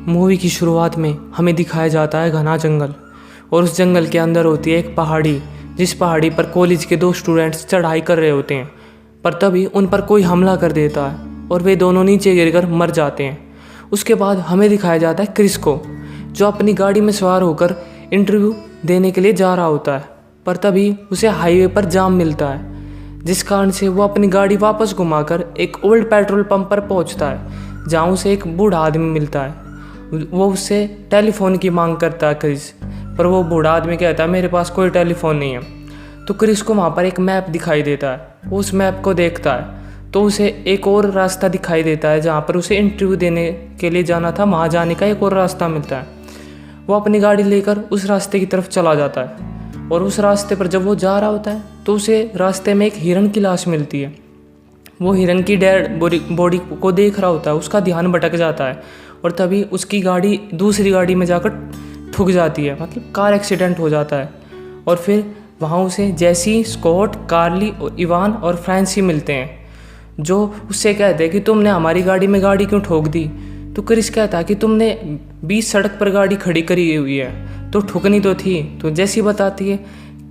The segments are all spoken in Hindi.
मूवी की शुरुआत में हमें दिखाया जाता है घना जंगल और उस जंगल के अंदर होती है एक पहाड़ी, जिस पहाड़ी पर कॉलेज के दो स्टूडेंट्स चढ़ाई कर रहे होते हैं। पर तभी उन पर कोई हमला कर देता है और वे दोनों नीचे गिरकर मर जाते हैं। उसके बाद हमें दिखाया जाता है क्रिस को, जो अपनी गाड़ी में सवार होकर इंटरव्यू देने के लिए जा रहा होता है। पर तभी उसे हाईवे पर जाम मिलता है, जिस कारण से वो अपनी गाड़ी वापस घुमाकर एक ओल्ड पेट्रोल पंप पर पहुंचता है, जहां उसे एक बूढ़ा आदमी मिलता है। वो उससे टेलीफोन की मांग करता है क्रिस, पर वो बूढ़ा आदमी कहता है मेरे पास कोई टेलीफोन नहीं है। तो क्रिस को वहाँ पर एक मैप दिखाई देता है। वो उस मैप को देखता है तो उसे एक और रास्ता दिखाई देता है, जहाँ पर उसे इंटरव्यू देने के लिए जाना था। वहाँ जाने का एक और रास्ता मिलता है। वो अपनी गाड़ी लेकर उस रास्ते की तरफ चला जाता है और उस रास्ते पर जब वो जा रहा होता है तो उसे रास्ते में एक हिरन की लाश मिलती है। वो हिरन की डेड बॉडी को देख रहा होता है, उसका ध्यान भटक जाता है और तभी उसकी गाड़ी दूसरी गाड़ी में जाकर ठुक जाती है, मतलब कार एक्सीडेंट हो जाता है। और फिर वहाँ उसे जैसी, स्कॉट, कार्ली, इवान और फ्रांसी मिलते हैं, जो उससे कहते हैं कि तुमने हमारी गाड़ी में गाड़ी क्यों ठोक दी। तो क्रिस कहता है कि तुमने 20 सड़क पर गाड़ी खड़ी करी हुई है तो ठुकनी तो थी। तो जैसी बताती है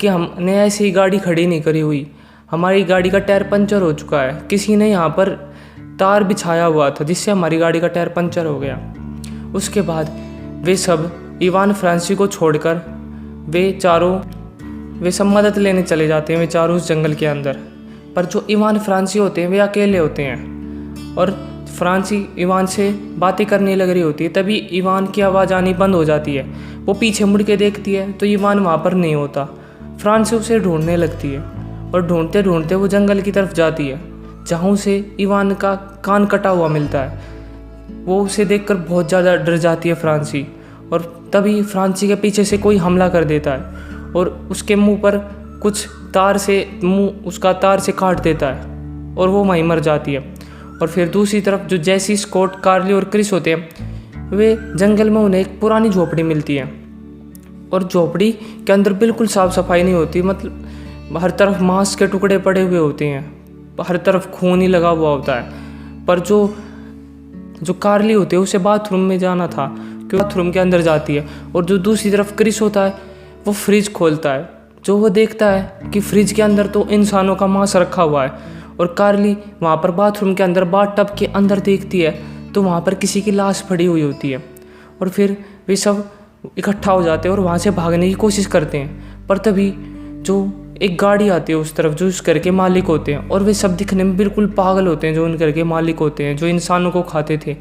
कि हमने ऐसी ही गाड़ी खड़ी नहीं करी हुई, हमारी गाड़ी का टायर पंचर हो चुका है, किसी ने यहाँ पर तार बिछाया हुआ था जिससे हमारी गाड़ी का टायर पंचर हो गया। उसके बाद वे सब इवान फ्रांसी को छोड़कर वे सब मदद लेने चले जाते हैं, वे चारों उस जंगल के अंदर। पर जो इवान फ्रांसी होते हैं वे अकेले होते हैं और फ्रांसी इवान से बातें करने लग रही होती है। तभी इवान की आवाज़ आनी बंद हो जाती है। वो पीछे मुड़ के देखती है तो इवान वहाँ पर नहीं होता। फ्रांसी उसे ढूंढने लगती है और ढूंढते ढूंढते वो जंगल की तरफ जाती है, जहाँ उसे इवान का कान कटा हुआ मिलता है। वो उसे देखकर बहुत ज़्यादा डर जाती है फ्रांसी, और तभी फ्रांसी के पीछे से कोई हमला कर देता है और उसके मुंह पर कुछ उसका तार से काट देता है और वो वहीं मर जाती है। और फिर दूसरी तरफ जो जैसी, स्कॉट, कार्ली और क्रिस होते हैं, वे जंगल में उन्हें एक पुरानी झोपड़ी मिलती है और झोपड़ी के अंदर बिल्कुल साफ़ सफाई नहीं होती, मतलब हर तरफ मांस के टुकड़े पड़े हुए होते हैं, हर तरफ खून ही लगा हुआ होता है। पर जो कार्ली होती है उसे बाथरूम में जाना था, क्योंकि बाथरूम के अंदर जाती है। और जो दूसरी तरफ क्रिस होता है वो फ्रिज खोलता है, जो वो देखता है कि फ्रिज के अंदर तो इंसानों का मांस रखा हुआ है। और कार्ली वहाँ पर बाथरूम के अंदर बाथटब के अंदर देखती है तो वहाँ पर किसी की लाश पड़ी हुई होती है। और फिर वे सब इकट्ठा हो जाते हैं और वहाँ से भागने की कोशिश करते हैं। पर तभी जो एक गाड़ी आती है उस तरफ, जो उस घर के मालिक होते हैं, और वे सब दिखने में बिल्कुल पागल होते हैं, जो उन घर के मालिक होते हैं, जो इंसानों को खाते थे।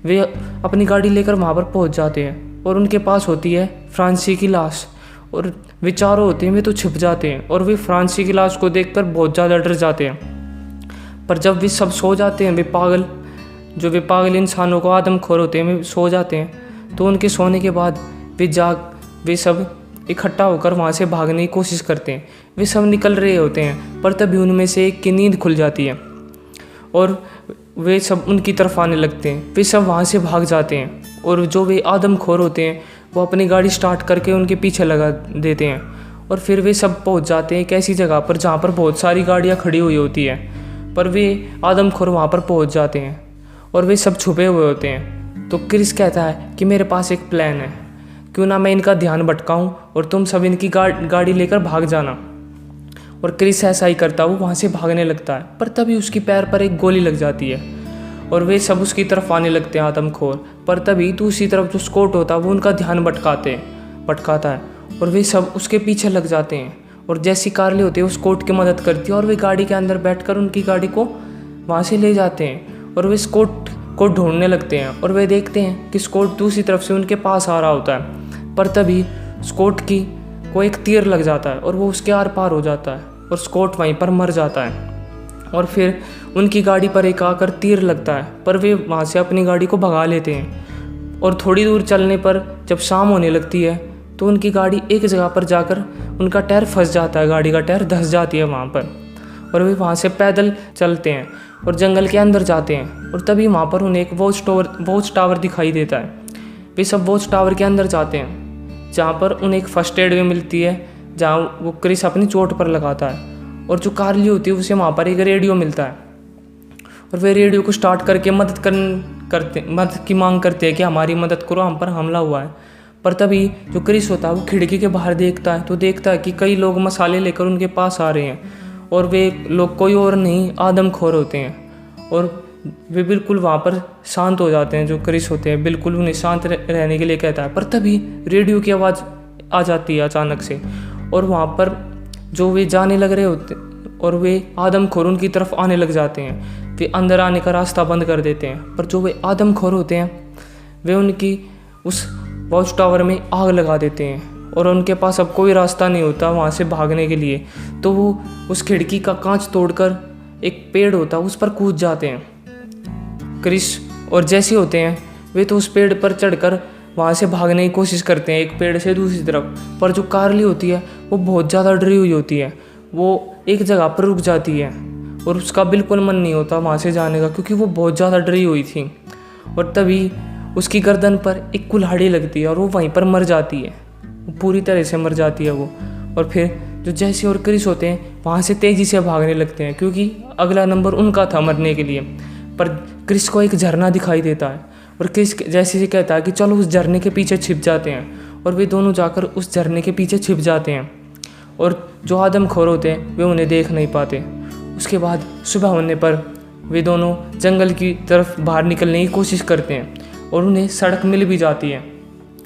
वे अपनी गाड़ी लेकर वहाँ पर पहुँच जाते हैं और उनके पास होती है फ्रांसी की लाश, और वे चारों होते हैं वे तो छिप जाते हैं और वे फ्रांसी की लाश को देखकर बहुत ज़्यादा डर जाते हैं। पर जब वे सब सो जाते हैं, वे पागल इंसानों को आदमखोर होते हैं, वे सो जाते हैं। तो उनके सोने के बाद वे सब इकट्ठा होकर वहाँ से भागने की कोशिश करते हैं। वे सब निकल रहे होते हैं, पर तभी उनमें से एक की नींद खुल जाती है और वे सब उनकी तरफ आने लगते हैं। वे सब वहाँ से भाग जाते हैं और जो वे आदमखोर होते हैं वो अपनी गाड़ी स्टार्ट करके उनके पीछे लगा देते हैं। और फिर वे सब पहुँच जाते हैं एक ऐसी जगह पर जहाँ पर बहुत सारी गाड़ियाँ खड़ी हुई होती हैं। पर वे आदमखोर वहाँ पर पहुँच जाते हैं और वे सब छुपे हुए होते हैं। तो क्रिस कहता है कि मेरे पास एक प्लान है, क्यों ना मैं इनका ध्यान भटकाऊं और तुम सब इनकी गाड़ी लेकर भाग जाना। और क्रिस ऐसा ही करता, वो वहाँ से भागने लगता है। पर तभी उसकी पैर पर एक गोली लग जाती है और वे सब उसकी तरफ आने लगते हैं आदमखोर। पर तभी दूसरी तरफ जो स्कॉट होता है वो उनका ध्यान भटकाता है और वे सब उसके पीछे लग जाते हैं। और जैसी कार्ली होती है वो स्कॉट की मदद करती है और वे गाड़ी के अंदर बैठकर उनकी गाड़ी को वहाँ से ले जाते हैं और वे स्कॉट को ढूंढने लगते हैं। और वे देखते हैं कि स्कॉट दूसरी तरफ से उनके पास आ रहा होता है। पर तभी स्कॉट को एक तीर लग जाता है और वो उसके आर पार हो जाता है और स्कॉट वहीं पर मर जाता है। और फिर उनकी गाड़ी पर एक आकर तीर लगता है, पर वे वहाँ से अपनी गाड़ी को भगा लेते हैं। और थोड़ी दूर चलने पर जब शाम होने लगती है तो उनकी गाड़ी एक जगह पर जाकर उनका टायर फंस जाता है, गाड़ी का टायर धंस जाती है वहाँ पर। और वे वहाँ से पैदल चलते हैं और जंगल के अंदर जाते हैं। और तभी वहाँ पर उन्हें एक वॉच टावर दिखाई देता है। वे सब वॉच टावर के अंदर जाते हैं, जहाँ पर उन्हें एक फर्स्ट एड भी मिलती है, जहाँ वो क्रिस अपनी चोट पर लगाता है। और जो कार्ली होती है उसे वहाँ पर एक रेडियो मिलता है और वे रेडियो को स्टार्ट करके मदद की मांग करते हैं कि हमारी मदद करो, हम पर हमला हुआ है। पर तभी जो क्रिस होता है वो खिड़की के बाहर देखता है तो देखता है कि कई लोग मसाले लेकर उनके पास आ रहे हैं और वे लोग कोई और नहीं आदमखोर होते हैं। और वे बिल्कुल वहाँ पर शांत हो जाते हैं। जो क्रिस होते हैं बिल्कुल उन्हें शांत रहने के लिए कहता है। पर तभी रेडियो की आवाज़ आ जाती है अचानक से, और वहाँ पर जो वे जाने लग रहे होते और वे आदमखोर उनकी तरफ आने लग जाते हैं। वे अंदर आने का रास्ता बंद कर देते हैं। पर जो वे आदमखोर होते हैं वे उनकी उस वॉच टावर में आग लगा देते हैं और उनके पास अब कोई रास्ता नहीं होता वहाँ से भागने के लिए। तो वो उस खिड़की का कांच तोड़कर एक पेड़ होता है उस पर कूद जाते हैं। क्रिस और जैसी होते हैं वे तो उस पेड़ पर चढ़कर वहाँ से भागने की कोशिश करते हैं एक पेड़ से दूसरी तरफ। पर जो कार्ली होती है वो बहुत ज़्यादा डरी हुई होती है। वो एक जगह पर रुक जाती है और उसका बिल्कुल मन नहीं होता वहाँ से जाने का, क्योंकि वो बहुत ज़्यादा डरी हुई थी। और तभी उसकी गर्दन पर एक कुल्हाड़ी लगती है और वो वहीं पर मर जाती है, पूरी तरह से मर जाती है वो। और फिर जो जैसी और क्रिस होते हैं वहाँ से तेज़ी से भागने लगते हैं, क्योंकि अगला नंबर उनका था मरने के लिए। पर क्रिस को एक झरना दिखाई देता है और क्रिस जैसे से कहता है कि चलो उस झरने के पीछे छिप जाते हैं। और वे दोनों जाकर उस झरने के पीछे छिप जाते हैं और जो आदमखोर होते हैं वे उन्हें देख नहीं पाते। उसके बाद सुबह होने पर वे दोनों जंगल की तरफ बाहर निकलने की कोशिश करते हैं और उन्हें सड़क मिल भी जाती है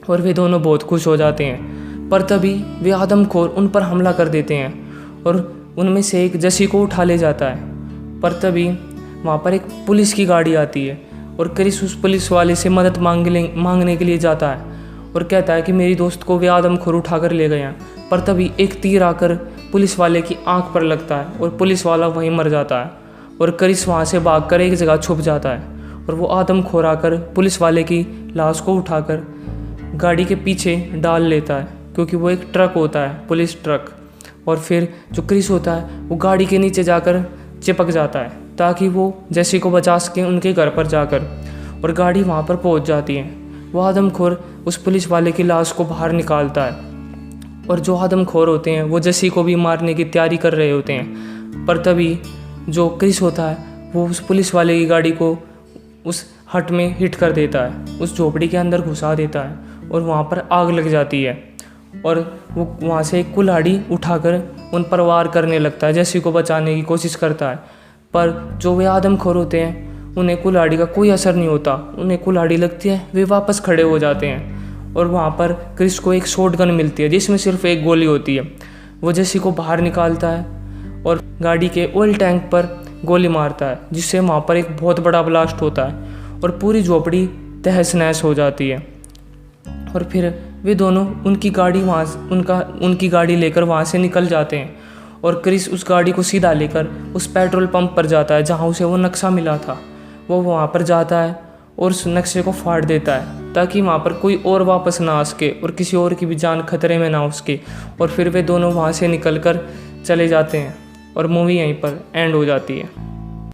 और वे दोनों बहुत खुश हो जाते हैं। पर तभी वे आदमखोर उन पर हमला कर देते हैं और उनमें से एक जसी को उठा ले जाता है। पर तभी वहाँ पर एक पुलिस की गाड़ी आती है और क्रिस उस पुलिस वाले से मदद मांगने के लिए जाता है और कहता है कि मेरी दोस्त को वे आदमखोर उठा कर ले गए हैं। पर तभी एक तीर आकर पुलिस वाले की आंख पर लगता है और पुलिस वाला वहीं मर जाता है और क्रिस वहाँ से भागकर एक जगह छुप जाता है। और वो आदमखोर आकर पुलिस वाले की लाश को उठाकर गाड़ी के पीछे डाल लेता है, क्योंकि वो एक ट्रक होता है, पुलिस ट्रक। और फिर जो क्रिस होता है वो गाड़ी के नीचे जाकर चिपक जाता है ताकि वो जैसी को बचा सके उनके घर पर जाकर। और गाड़ी वहाँ पर पहुँच जाती है। वो आदमखोर उस पुलिस वाले की लाश को बाहर निकालता है और जो आदमखोर होते हैं वो जैसी को भी मारने की तैयारी कर रहे होते हैं। पर तभी जो क्रिस होता है वो उस पुलिस वाले की गाड़ी को उस हट में हिट कर देता है, उस झोपड़ी के अंदर घुसा देता है और वहाँ पर आग लग जाती है। और वो वहाँ से एक कुल्हाड़ी उठाकर उन पर वार करने लगता है, जैसी को बचाने की कोशिश करता है। पर जो वे आदमखोर होते हैं उन्हें कुल्हाड़ी का कोई असर नहीं होता। उन्हें कुल्हाड़ी लगती है, वे वापस खड़े हो जाते हैं और वहाँ पर क्रिस को एक शॉटगन मिलती है जिसमें सिर्फ एक गोली होती है। वो जैसी को बाहर निकालता है और गाड़ी के ऑयल टैंक पर गोली मारता है, जिससे वहाँ पर एक बहुत बड़ा ब्लास्ट होता है और पूरी झोपड़ी तहस नहस हो जाती है। और फिर वे दोनों उनकी गाड़ी लेकर वहाँ से निकल जाते हैं और क्रिस उस गाड़ी को सीधा लेकर उस पेट्रोल पंप पर जाता है जहाँ उसे वो नक्शा मिला था। वो वहाँ पर जाता है और उस नक्शे को फाड़ देता है ताकि वहाँ पर कोई और वापस ना आ सके और किसी और की भी जान खतरे में ना हो सके। और फिर वे दोनों वहाँ से निकल कर चले जाते हैं और मूवी यहीं पर एंड हो जाती है।